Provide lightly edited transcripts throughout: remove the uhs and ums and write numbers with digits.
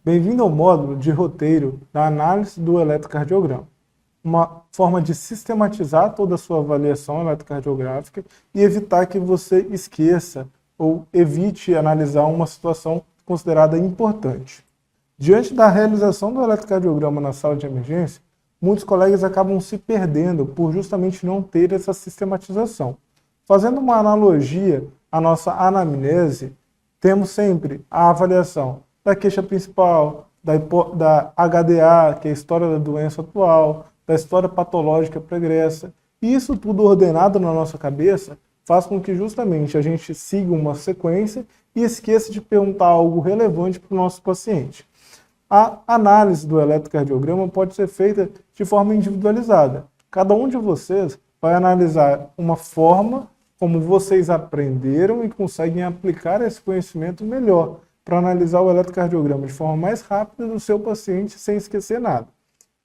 Bem-vindo ao módulo de roteiro da análise do eletrocardiograma, uma forma de sistematizar toda a sua avaliação eletrocardiográfica e evitar que você esqueça ou evite analisar uma situação considerada importante. Diante da realização do eletrocardiograma na sala de emergência, muitos colegas acabam se perdendo por justamente não ter essa sistematização. Fazendo uma analogia à nossa anamnese, temos sempre a avaliação da queixa principal, da HDA, que é a história da doença atual, da história patológica pregressa. E isso tudo ordenado na nossa cabeça faz com que justamente a gente siga uma sequência e esqueça de perguntar algo relevante para o nosso paciente. A análise do eletrocardiograma pode ser feita de forma individualizada. Cada um de vocês vai analisar uma forma como vocês aprenderam e conseguem aplicar esse conhecimento melhor para analisar o eletrocardiograma de forma mais rápida do seu paciente sem esquecer nada.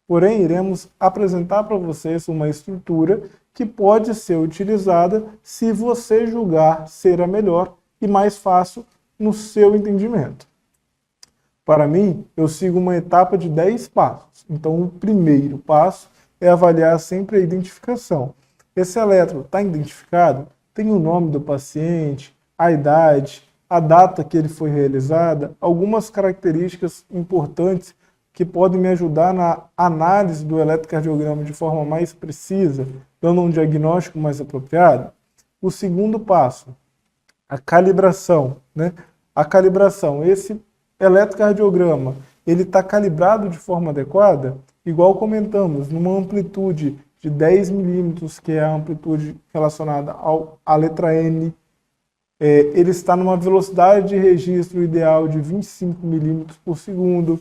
Porém, iremos apresentar para vocês uma estrutura que pode ser utilizada se você julgar ser a melhor e mais fácil no seu entendimento. Para mim, eu sigo uma etapa de 10 passos. Então, o primeiro passo é avaliar sempre a identificação. Esse eletro está identificado? Tem o nome do paciente, a idade, a data que ele foi realizada, algumas características importantes que podem me ajudar na análise do eletrocardiograma de forma mais precisa, dando um diagnóstico mais apropriado. O segundo passo, a calibração, A calibração, esse eletrocardiograma, ele está calibrado de forma adequada? Igual comentamos, numa amplitude de 10 milímetros, que é a amplitude relacionada à letra N, ele está numa velocidade de registro ideal de 25 milímetros por segundo,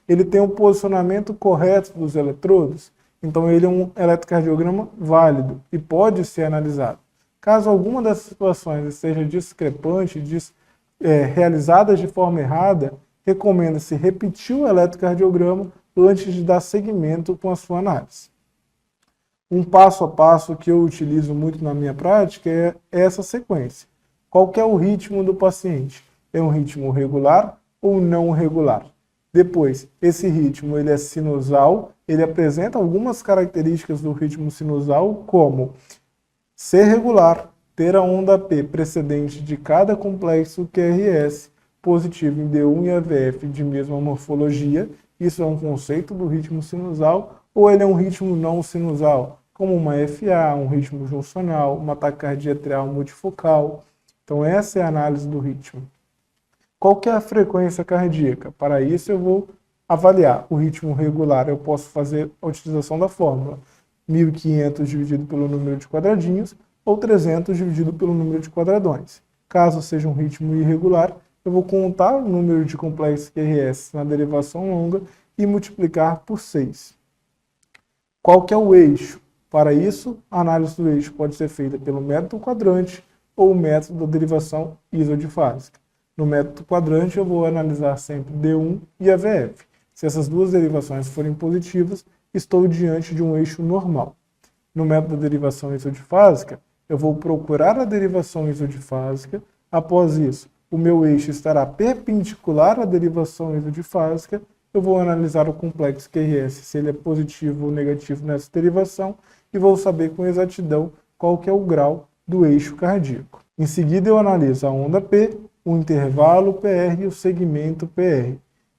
ele tem um posicionamento correto dos eletrodos, então ele é um eletrocardiograma válido e pode ser analisado. Caso alguma dessas situações esteja discrepante, realizada de forma errada, recomenda-se repetir o eletrocardiograma antes de dar seguimento com a sua análise. Um passo a passo que eu utilizo muito na minha prática é essa sequência. Qual que é o ritmo do paciente? É um ritmo regular ou não regular? Depois, esse ritmo ele é sinusal, ele apresenta algumas características do ritmo sinusal, como ser regular, ter a onda P precedente de cada complexo QRS, positivo em D1 e AVF de mesma morfologia, isso é um conceito do ritmo sinusal, ou ele é um ritmo não sinusal, como uma FA, um ritmo juncional, uma taquicardia atrial multifocal. Então essa é a análise do ritmo. Qual que é a frequência cardíaca? Para isso eu vou avaliar o ritmo regular, eu posso fazer a utilização da fórmula 1500 dividido pelo número de quadradinhos ou 300 dividido pelo número de quadradões. Caso seja um ritmo irregular, eu vou contar o número de complexos QRS na derivação longa e multiplicar por 6. Qual que é o eixo? Para isso, a análise do eixo pode ser feita pelo método quadrante ou o método da derivação isodifásica. No método quadrante, eu vou analisar sempre D1 e AVF. Se essas duas derivações forem positivas, estou diante de um eixo normal. No método da derivação isodifásica, eu vou procurar a derivação isodifásica. Após isso, o meu eixo estará perpendicular à derivação isodifásica. Eu vou analisar o complexo QRS, se ele é positivo ou negativo nessa derivação, e vou saber com exatidão qual que é o grau do eixo cardíaco. Em seguida, eu analiso a onda P, o intervalo PR e o segmento PR.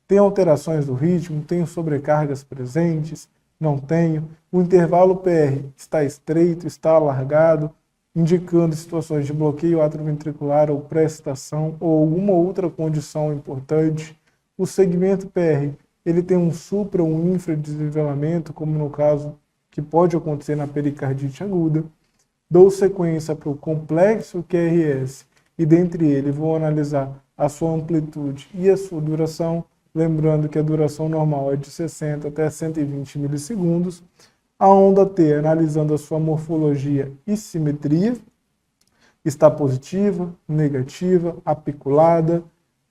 Tem alterações do ritmo? Tenho sobrecargas presentes? Não tenho? O intervalo PR está estreito, está alargado, indicando situações de bloqueio atrioventricular ou pré-excitação ou alguma outra condição importante. O segmento PR, ele tem um supra ou um infradesnivelamento, como no caso que pode acontecer na pericardite aguda. Dou sequência para o complexo QRS e dentre ele vou analisar a sua amplitude e a sua duração, lembrando que a duração normal é de 60 até 120 milissegundos. A onda T, analisando a sua morfologia e simetria, está positiva, negativa, apiculada.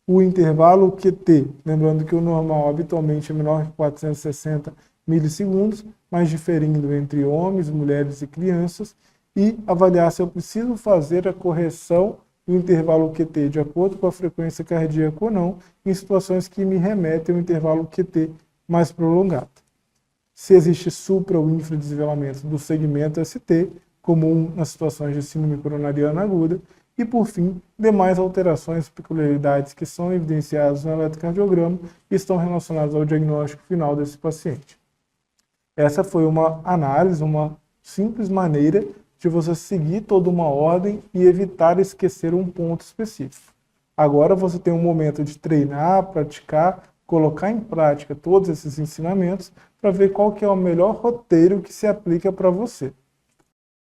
O intervalo QT, lembrando que o normal habitualmente é menor que 460 milissegundos, mas diferindo entre homens, mulheres e crianças, e avaliar se eu preciso fazer a correção o intervalo QT de acordo com a frequência cardíaca ou não, em situações que me remetem ao intervalo QT mais prolongado. Se existe supra- ou infradesvelamento do segmento ST, comum nas situações de síndrome coronariana aguda, e, por fim, demais alterações e peculiaridades que são evidenciadas no eletrocardiograma e estão relacionadas ao diagnóstico final desse paciente. Essa foi uma análise, uma simples maneira de você seguir toda uma ordem e evitar esquecer um ponto específico. Agora você tem um momento de treinar, praticar, colocar em prática todos esses ensinamentos para ver qual que é o melhor roteiro que se aplica para você.